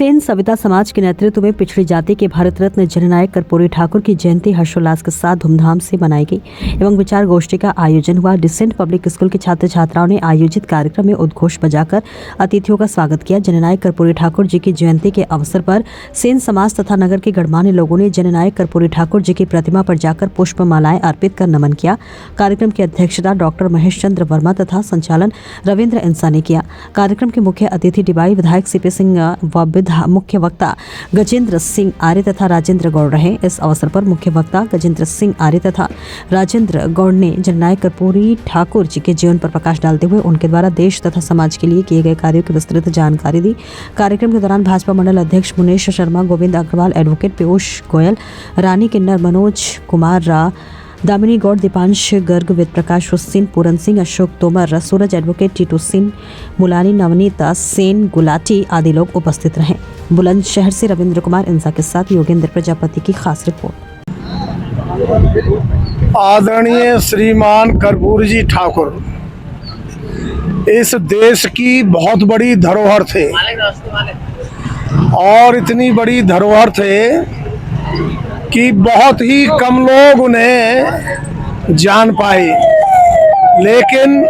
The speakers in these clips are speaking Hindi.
सेन सविता समाज के नेतृत्व में पिछड़ी जाति के भारत रत्न जननायक कर्पूरी ठाकुर की जयंती हर्षोल्लास के साथ धूमधाम से मनाई गई एवं विचार गोष्ठी का आयोजन हुआ। डिसेंट पब्लिक स्कूल के छात्र छात्राओं ने आयोजित कार्यक्रम में उद्घोष बजाकर अतिथियों का स्वागत किया। जननायक कर्पूरी ठाकुर जी की जयंती के अवसर पर सेन समाज तथा नगर के गणमान्य लोगों ने जननायक कर्पूरी ठाकुर जी की प्रतिमा पर जाकर पुष्प मालाएं अर्पित कर नमन किया। कार्यक्रम की अध्यक्षता डॉक्टर महेश चंद्र वर्मा तथा संचालन रविंद्र इंसा ने किया। कार्यक्रम के मुख्य अतिथि डिबाई विधायक सीपी सिंह व मुख्य वक्ता गजेंद्र सिंह आर्य तथा राजेंद्र गौड़ रहे। इस अवसर पर मुख्य वक्ता गजेंद्र सिंह आर्य तथा राजेंद्र गौड़ ने जननायक कर्पूरी ठाकुर जी के जीवन पर प्रकाश डालते हुए उनके द्वारा देश तथा समाज के लिए किए गए कार्यों की विस्तृत जानकारी दी। कार्यक्रम के दौरान भाजपा मंडल अध्यक्ष मुनेश शर्मा, गोविंद अग्रवाल, एडवोकेट पीयूष गोयल, रानी किन्नर, मनोज कुमार रा, दामिनी गौड़, दीपांश गर्ग, वेद प्रकाश हुसैन, पूरन सिंह, अशोक तोमर, सूरज, एडवोकेट टीटू सिंह, मुलानी, नवनीता सेन, गुलाटी आदि लोग उपस्थित रहे। बुलंदशहर से रविंद्र कुमार इंसा के साथ योगेंद्र प्रजापति की खास रिपोर्ट। आदरणीय श्रीमान कर्पूरी जी ठाकुर इस देश की बहुत बड़ी धरोहर थे और इतनी बड़ी धरोहर थे कि बहुत ही कम लोग उन्हें जान पाए। लेकिन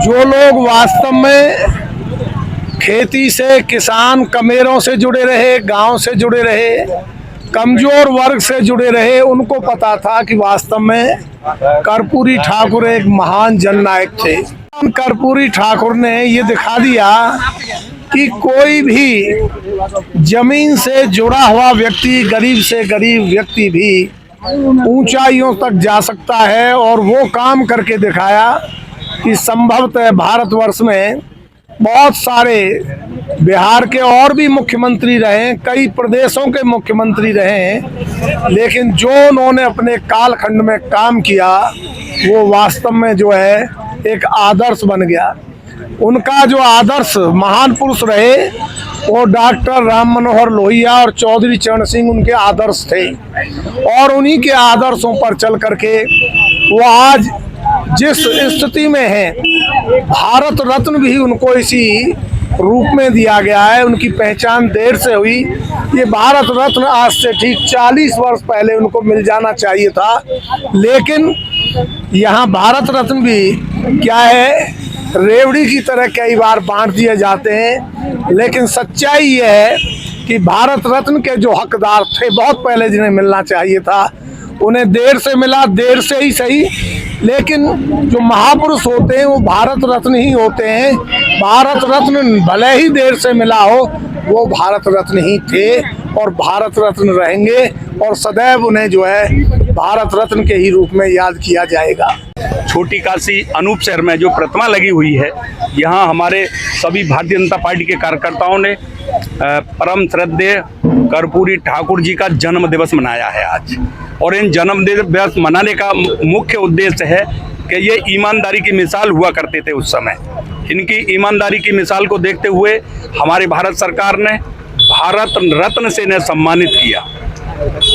जो लोग वास्तव में खेती से, किसान कमेरों से जुड़े रहे, गांव से जुड़े रहे, कमजोर वर्ग से जुड़े रहे, उनको पता था कि वास्तव में कर्पूरी ठाकुर एक महान जननायक थे। कर्पूरी ठाकुर ने ये दिखा दिया कि कोई भी जमीन से जुड़ा हुआ व्यक्ति, गरीब से गरीब व्यक्ति भी ऊंचाइयों तक जा सकता है। और वो काम करके दिखाया कि संभवतः भारतवर्ष में बहुत सारे बिहार के और भी मुख्यमंत्री रहे, कई प्रदेशों के मुख्यमंत्री रहे, लेकिन जो उन्होंने अपने कालखंड में काम किया वो वास्तव में जो है एक आदर्श बन गया। उनका जो आदर्श महान पुरुष रहे वो डॉक्टर राम मनोहर लोहिया और चौधरी चरण सिंह उनके आदर्श थे। और उन्हीं के आदर्शों पर चल करके वो आज जिस स्थिति में है, भारत रत्न भी उनको इसी रूप में दिया गया है। उनकी पहचान देर से हुई। ये भारत रत्न आज से ठीक 40 वर्ष पहले उनको मिल जाना चाहिए था, लेकिन यहाँ भारत रत्न भी क्या है, रेवड़ी की तरह कई बार बांट दिए जाते हैं। लेकिन सच्चाई ये है कि भारत रत्न के जो हकदार थे बहुत पहले जिन्हें मिलना चाहिए था, उन्हें देर से मिला, देर से ही सही, लेकिन जो महापुरुष होते हैं वो भारत रत्न ही होते हैं। भारत रत्न भले ही देर से मिला हो, वो भारत रत्न ही थे और भारत रत्न रहेंगे और सदैव उन्हें जो है भारत रत्न के ही रूप में याद किया जाएगा। छोटी काशी अनूप शहर में जो प्रतिमा लगी हुई है, यहाँ हमारे सभी भारतीय जनता पार्टी के कार्यकर्ताओं ने परम श्रद्धेय कर्पूरी ठाकुर जी का जन्म दिवस मनाया है आज। और इन जन्म दिवस मनाने का मुख्य उद्देश्य है कि ये ईमानदारी की मिसाल हुआ करते थे उस समय। इनकी ईमानदारी की मिसाल को देखते हुए हमारी भारत सरकार ने भारत रत्न से इन्हें सम्मानित किया।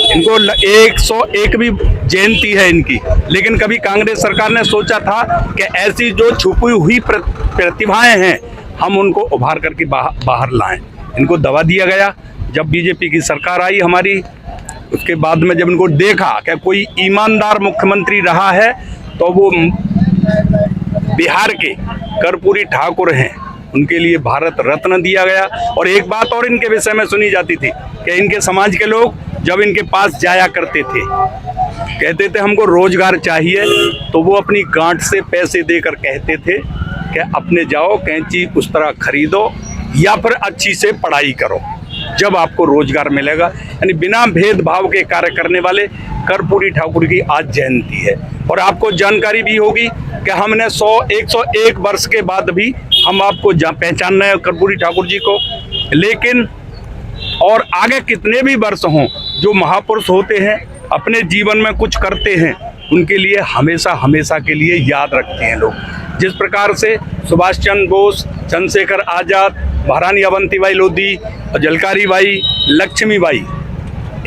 इनको 101वीं जयंती है इनकी, लेकिन कभी कांग्रेस सरकार ने सोचा था कि ऐसी जो छुपी हुई प्रतिभाएं हैं हम उनको उभार करके बाहर लाएं। इनको दबा दिया गया। जब बीजेपी की सरकार आई हमारी, उसके बाद में जब इनको देखा कि कोई ईमानदार मुख्यमंत्री रहा है तो वो बिहार के कर्पूरी ठाकुर हैं, उनके लिए भारत रत्न दिया गया। और एक बात और इनके विषय में सुनी जाती थी कि इनके समाज के लोग जब इनके पास जाया करते थे, कहते थे हमको रोजगार चाहिए, तो वो अपनी गांठ से पैसे देकर कहते थे कि अपने जाओ कैंची उस तरह खरीदो या फिर अच्छी से पढ़ाई करो, जब आपको रोजगार मिलेगा। यानी बिना भेदभाव के कार्य करने वाले कर्पूरी ठाकुर की आज जयंती है। और आपको जानकारी भी होगी कि हमने 101 वर्ष के बाद भी हम आपको पहचान रहे हैं कर्पूरी ठाकुर जी को। लेकिन और आगे कितने भी वर्ष हों, जो महापुरुष होते हैं अपने जीवन में कुछ करते हैं, उनके लिए हमेशा हमेशा के लिए याद रखते हैं लोग। जिस प्रकार से सुभाष चंद्र बोस, चंद्रशेखर आज़ाद, महारानी अवंतीबाई लोधी, झलकारी बाई, लक्ष्मीबाई,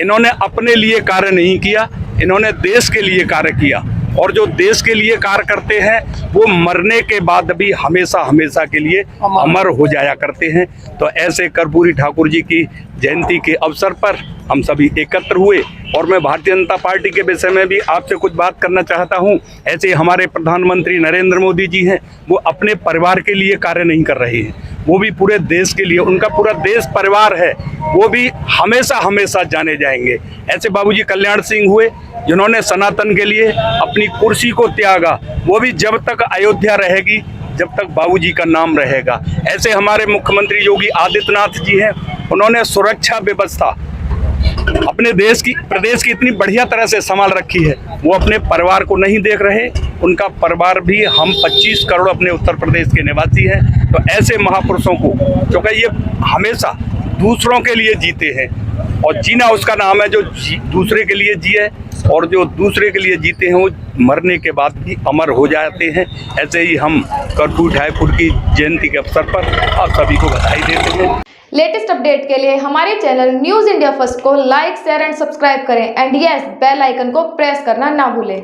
इन्होंने अपने लिए कार्य नहीं किया, इन्होंने देश के लिए कार्य किया। और जो देश के लिए कार्य करते हैं वो मरने के बाद भी हमेशा हमेशा के लिए अमर हो जाया करते हैं। तो ऐसे कर्पूरी ठाकुर जी की जयंती के अवसर पर हम सभी एकत्र हुए और मैं भारतीय जनता पार्टी के विषय में भी आपसे कुछ बात करना चाहता हूं। ऐसे हमारे प्रधानमंत्री नरेंद्र मोदी जी हैं, वो अपने परिवार के लिए कार्य नहीं कर रहे हैं, वो भी पूरे देश के लिए, उनका पूरा देश परिवार है, वो भी हमेशा हमेशा जाने जाएंगे। ऐसे बाबूजी कल्याण सिंह हुए जिन्होंने सनातन के लिए अपनी कुर्सी को त्यागा, वो भी जब तक अयोध्या रहेगी जब तक बाबूजी का नाम रहेगा। ऐसे हमारे मुख्यमंत्री योगी आदित्यनाथ जी हैं, उन्होंने सुरक्षा व्यवस्था अपने प्रदेश की इतनी बढ़िया तरह से संभाल रखी है, वो अपने परिवार को नहीं देख रहे। उनका परिवार भी, हम 25 करोड़ अपने उत्तर प्रदेश के निवासी हैं। तो ऐसे महापुरुषों को, क्योंकि ये हमेशा दूसरों के लिए जीते हैं और जीना उसका नाम है, जो दूसरे के लिए जिए और जो दूसरे के लिए जीते हैं वो मरने के बाद भी अमर हो जाते हैं। ऐसे ही हम कर्पूरी ठाकुर की जयंती के अवसर पर आप सभी को बधाई देते हैं। लेटेस्ट अपडेट के लिए हमारे चैनल न्यूज़ इंडिया फर्स्ट को लाइक, शेयर एंड सब्सक्राइब करें एंड यस, बेल आइकन को प्रेस करना ना भूलें।